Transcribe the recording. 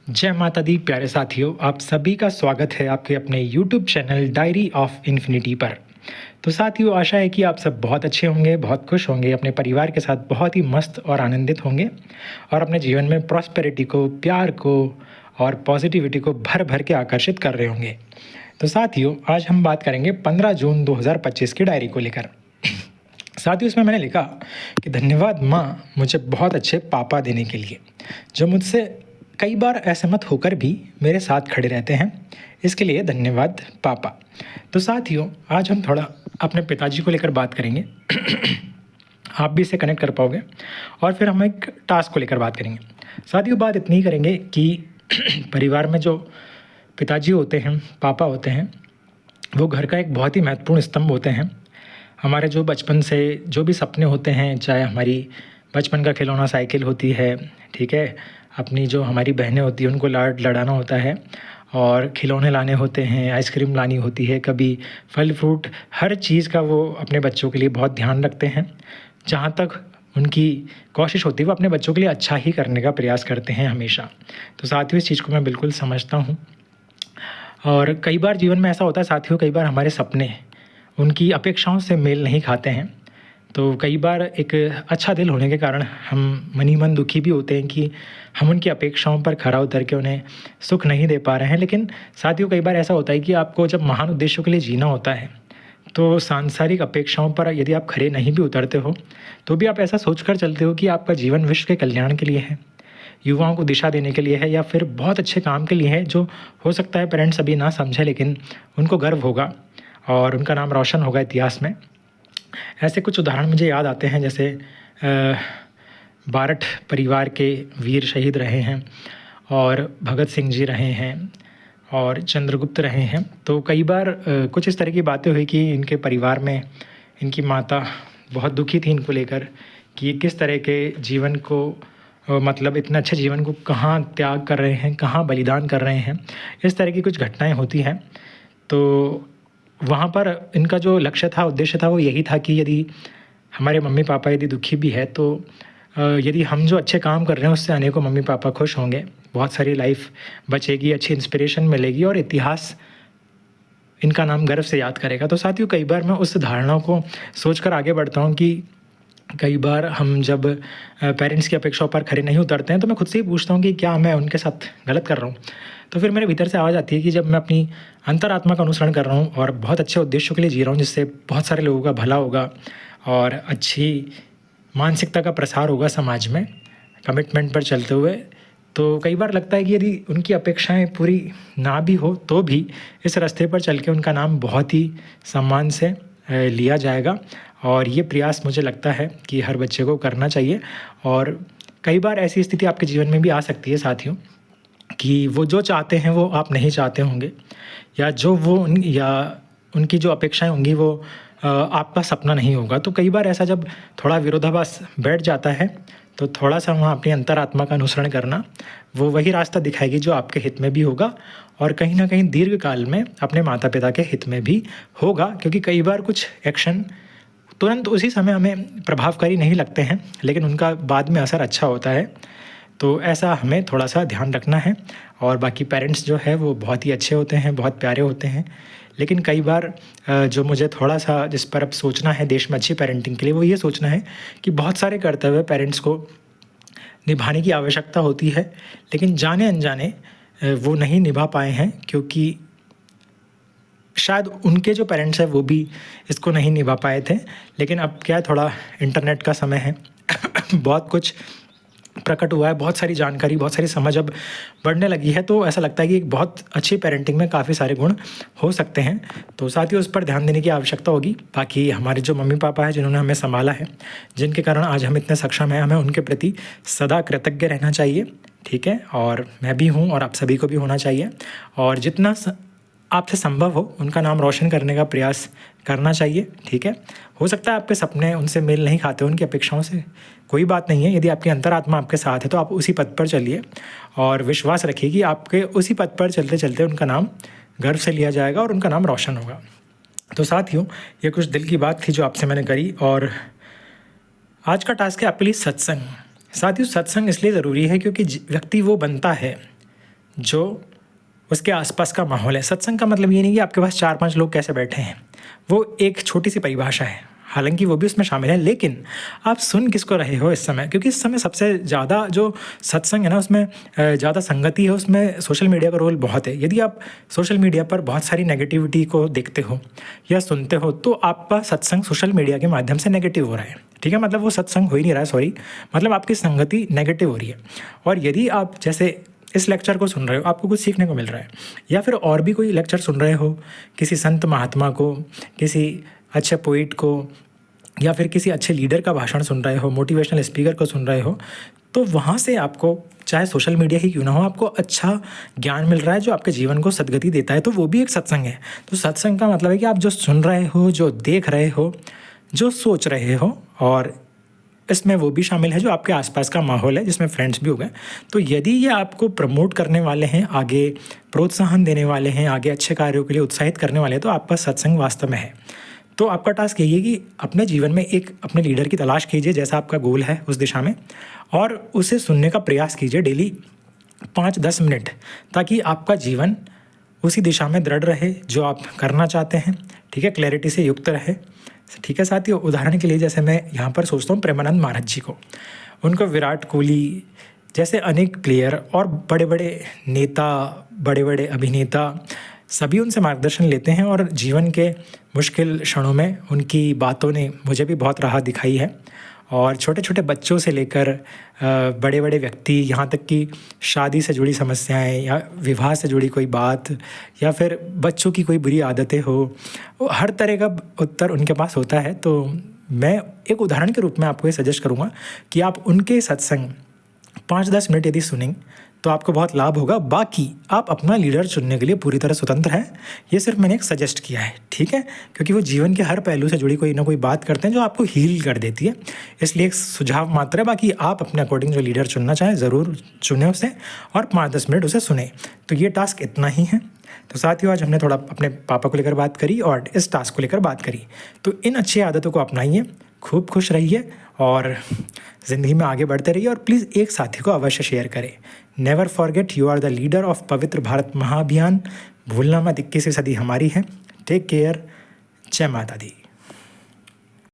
जय माता दी प्यारे साथियों, आप सभी का स्वागत है आपके अपने YouTube channel diary of infinity पर। तो साथियों, आशा है कि आप सब बहुत अच्छे होंगे, बहुत खुश होंगे, अपने परिवार के साथ बहुत ही मस्त और आनंदित होंगे और अपने जीवन में प्रॉस्पेरिटी को, प्यार को और पॉजिटिविटी को भर भर के आकर्षित कर रहे होंगे। तो साथियों, आज हम बात करेंगे 15 जून 2025 की डायरी को लेकर। साथियों, इसमें मैंने लिखा कि धन्यवाद माँ मुझे बहुत अच्छे पापा देने के लिए, जो मुझसे कई बार असहमत होकर भी मेरे साथ खड़े रहते हैं। इसके लिए धन्यवाद पापा। तो साथियों, आज हम थोड़ा अपने पिताजी को लेकर बात करेंगे। आप भी इसे कनेक्ट कर पाओगे और फिर हम एक टास्क को लेकर बात करेंगे। साथियों, बात इतनी ही करेंगे कि परिवार में जो पिताजी होते हैं, पापा होते हैं, वो घर का एक बहुत ही महत्वपूर्ण स्तंभ होते हैं। हमारे जो बचपन से जो भी सपने होते हैं, चाहे हमारी बचपन का खिलौना साइकिल होती है, ठीक है, अपनी जो हमारी बहनें होती हैं उनको लड़ाना होता है और खिलौने लाने होते हैं, आइसक्रीम लानी होती है, कभी फल फ्रूट, हर चीज़ का वो अपने बच्चों के लिए बहुत ध्यान रखते हैं। जहाँ तक उनकी कोशिश होती है वो अपने बच्चों के लिए अच्छा ही करने का प्रयास करते हैं हमेशा। तो साथियों, इस चीज़ को मैं बिल्कुल समझता हूँ। और कई बार जीवन में ऐसा होता है साथियों, कई बार हमारे सपने उनकी अपेक्षाओं से मेल नहीं खाते हैं। तो कई बार एक अच्छा दिल होने के कारण हम मनी मन दुखी भी होते हैं कि हम उनकी अपेक्षाओं पर खरा उतर के उन्हें सुख नहीं दे पा रहे हैं। लेकिन साथियों, कई बार ऐसा होता है कि आपको जब महान उद्देश्यों के लिए जीना होता है तो सांसारिक अपेक्षाओं पर यदि आप खरे नहीं भी उतरते हो तो भी आप ऐसा सोच कर चलते हो कि आपका जीवन विश्व के कल्याण के लिए है, युवाओं को दिशा देने के लिए है, या फिर बहुत अच्छे काम के लिए है, जो हो सकता है पेरेंट्स अभी ना समझे लेकिन उनको गर्व होगा और उनका नाम रोशन होगा इतिहास में। ऐसे कुछ उदाहरण मुझे याद आते हैं, जैसे बारठ परिवार के वीर शहीद रहे हैं और भगत सिंह जी रहे हैं और चंद्रगुप्त रहे हैं। तो कई बार कुछ इस तरह की बातें हुई कि इनके परिवार में इनकी माता बहुत दुखी थी इनको लेकर कि किस तरह के जीवन को मतलब इतने अच्छे जीवन को कहाँ त्याग कर रहे हैं, कहाँ बलिदान कर रहे हैं। इस तरह की कुछ घटनाएं होती हैं। तो वहाँ पर इनका जो लक्ष्य था, उद्देश्य था, वो यही था कि यदि हमारे मम्मी पापा यदि दुखी भी है तो यदि हम जो अच्छे काम कर रहे हैं उससे अनेकों मम्मी पापा खुश होंगे, बहुत सारी लाइफ बचेगी, अच्छी इंस्पिरेशन मिलेगी और इतिहास इनका नाम गर्व से याद करेगा। तो साथियों, कई बार मैं उस धारणा को सोचकर आगे बढ़ता हूँ कि कई बार हम जब पेरेंट्स की अपेक्षाओं पर खरे नहीं उतरते हैं तो मैं खुद से ही पूछता हूँ कि क्या मैं उनके साथ गलत कर रहा हूँ। तो फिर मेरे भीतर से आवाज़ आती है कि जब मैं अपनी अंतरात्मा का अनुसरण कर रहा हूँ और बहुत अच्छे उद्देश्यों के लिए जी रहा हूँ जिससे बहुत सारे लोगों का भला होगा और अच्छी मानसिकता का प्रसार होगा समाज में, कमिटमेंट पर चलते हुए, तो कई बार लगता है कि यदि उनकी अपेक्षाएं पूरी ना भी हो तो भी इस रास्ते पर चल के उनका नाम बहुत ही सम्मान से लिया जाएगा। और ये प्रयास मुझे लगता है कि हर बच्चे को करना चाहिए। और कई बार ऐसी स्थिति आपके जीवन में भी आ सकती है साथियों कि वो जो चाहते हैं वो आप नहीं चाहते होंगे, या जो वो या उनकी जो अपेक्षाएं होंगी वो आपका सपना नहीं होगा। तो कई बार ऐसा जब थोड़ा विरोधाभास बैठ जाता है तो थोड़ा सा वहाँ अपनी अंतरात्मा का अनुसरण करना वो वही रास्ता दिखाएगी जो आपके हित में भी होगा और कहीं ना कहीं दीर्घ काल में अपने माता पिता के हित में भी होगा। क्योंकि कई बार कुछ एक्शन तुरंत उसी समय हमें प्रभावकारी नहीं लगते हैं लेकिन उनका बाद में असर अच्छा होता है। तो ऐसा हमें थोड़ा सा ध्यान रखना है। और बाकी पेरेंट्स जो है वो बहुत ही अच्छे होते हैं, बहुत प्यारे होते हैं, लेकिन कई बार जो मुझे थोड़ा सा जिस पर अब सोचना है देश में अच्छी पेरेंटिंग के लिए, वो ये सोचना है कि बहुत सारे कर्तव्य पेरेंट्स को निभाने की आवश्यकता होती है लेकिन जाने अनजाने वो नहीं निभा पाए हैं, क्योंकि शायद उनके जो पेरेंट्स हैं वो भी इसको नहीं निभा पाए थे। लेकिन अब क्या है, थोड़ा इंटरनेट का समय है बहुत कुछ प्रकट हुआ है, बहुत सारी जानकारी, बहुत सारी समझ अब बढ़ने लगी है। तो ऐसा लगता है कि एक बहुत अच्छी पेरेंटिंग में काफ़ी सारे गुण हो सकते हैं। तो साथियों, उस पर ध्यान देने की आवश्यकता होगी। बाकी हमारे जो मम्मी पापा हैं जिन्होंने हमें संभाला है, जिनके कारण आज हम इतने सक्षम हैं, हमें उनके प्रति सदा कृतज्ञ रहना चाहिए, ठीक है। और मैं भी हूँ और आप सभी को भी होना चाहिए और जितना आपसे संभव हो उनका नाम रोशन करने का प्रयास करना चाहिए, ठीक है। हो सकता है आपके सपने उनसे मेल नहीं खाते, उनकी अपेक्षाओं से, कोई बात नहीं है। यदि आपकी अंतरात्मा आपके साथ है तो आप उसी पथ पर चलिए और विश्वास रखिए कि आपके उसी पथ पर चलते चलते उनका नाम गर्व से लिया जाएगा और उनका नाम रोशन होगा। तो साथियों, ये कुछ दिल की बात थी जो आपसे मैंने करी। और आज का टास्क है आपके लिए सत्संग। साथियों, सत्संग इसलिए ज़रूरी है क्योंकि व्यक्ति वो बनता है जो उसके आसपास का माहौल है। सत्संग का मतलब ये नहीं कि आपके पास 4-5 लोग कैसे बैठे हैं, वो एक छोटी सी परिभाषा है, हालांकि वो भी उसमें शामिल है, लेकिन आप सुन किसको रहे हो इस समय, क्योंकि इस समय सबसे ज़्यादा जो सत्संग है ना, उसमें ज़्यादा संगति है, उसमें सोशल मीडिया का रोल बहुत है। यदि आप सोशल मीडिया पर बहुत सारी नेगेटिविटी को देखते हो या सुनते हो, तो आपका सत्संग सोशल मीडिया के माध्यम से नेगेटिव हो रहा है, ठीक है, मतलब वो सत्संग हो ही नहीं रहा है, सॉरी, मतलब आपकी संगति नेगेटिव हो रही है। और यदि आप जैसे इस लेक्चर को सुन रहे हो, आपको कुछ सीखने को मिल रहा है, या फिर और भी कोई लेक्चर सुन रहे हो, किसी संत महात्मा को, किसी अच्छे पोइट को, या फिर किसी अच्छे लीडर का भाषण सुन रहे हो, मोटिवेशनल स्पीकर को सुन रहे हो, तो वहाँ से आपको, चाहे सोशल मीडिया ही क्यों ना हो, आपको अच्छा ज्ञान मिल रहा है जो आपके जीवन को सद्गति देता है, तो वो भी एक सत्संग है। तो सत्संग का मतलब है कि आप जो सुन रहे हो, जो देख रहे हो, जो सोच रहे हो, और इसमें वो भी शामिल है जो आपके आसपास का माहौल है, जिसमें फ्रेंड्स भी हो गए। तो यदि ये आपको प्रमोट करने वाले हैं, आगे प्रोत्साहन देने वाले हैं, आगे अच्छे कार्यों के लिए उत्साहित करने वाले हैं, तो आपका सत्संग वास्तव में है। तो आपका टास्क यही है कि अपने जीवन में एक अपने लीडर की तलाश कीजिए, जैसा आपका गोल है उस दिशा में, और उसे सुनने का प्रयास कीजिए डेली 5-10 मिनट, ताकि आपका जीवन उसी दिशा में दृढ़ रहे जो आप करना चाहते हैं, ठीक है, क्लैरिटी से युक्त रहे, ठीक है साथियों। उदाहरण के लिए जैसे मैं यहाँ पर सोचता हूँ प्रेमानंद महाराज जी को, उनको विराट कोहली जैसे अनेक प्लेयर और बड़े बड़े नेता, बड़े बड़े अभिनेता सभी उनसे मार्गदर्शन लेते हैं, और जीवन के मुश्किल क्षणों में उनकी बातों ने मुझे भी बहुत राहत दिखाई है। और छोटे छोटे बच्चों से लेकर बड़े बड़े व्यक्ति, यहाँ तक कि शादी से जुड़ी समस्याएं या विवाह से जुड़ी कोई बात, या फिर बच्चों की कोई बुरी आदतें हो, वो हर तरह का उत्तर उनके पास होता है। तो मैं एक उदाहरण के रूप में आपको ये सजेस्ट करूँगा कि आप उनके सत्संग 5-10 मिनट यदि सुनें तो आपको बहुत लाभ होगा। बाकी आप अपना लीडर चुनने के लिए पूरी तरह स्वतंत्र हैं, ये सिर्फ मैंने एक सजेस्ट किया है, ठीक है, क्योंकि वो जीवन के हर पहलू से जुड़ी कोई ना कोई बात करते हैं जो आपको हील कर देती है, इसलिए एक सुझाव मात्र है। बाकी आप अपने अकॉर्डिंग जो लीडर चुनना चाहें ज़रूर चुनें उसे, और 5-10 मिनट उसे सुने। तो ये टास्क इतना ही है। तो साथियों, आज हमने थोड़ा अपने पापा को लेकर बात करी और इस टास्क को लेकर बात करी। तो इन अच्छी आदतों को अपनाइए, खूब खुश रहिए और ज़िंदगी में आगे बढ़ते रहिए, और प्लीज़ एक साथी को अवश्य शेयर करें। Never forget you are the leader of Pavitra Bharat Mahaabhiyan. भूलना मत, 21वीं सदी हमारी है। Take care. जय माता दी।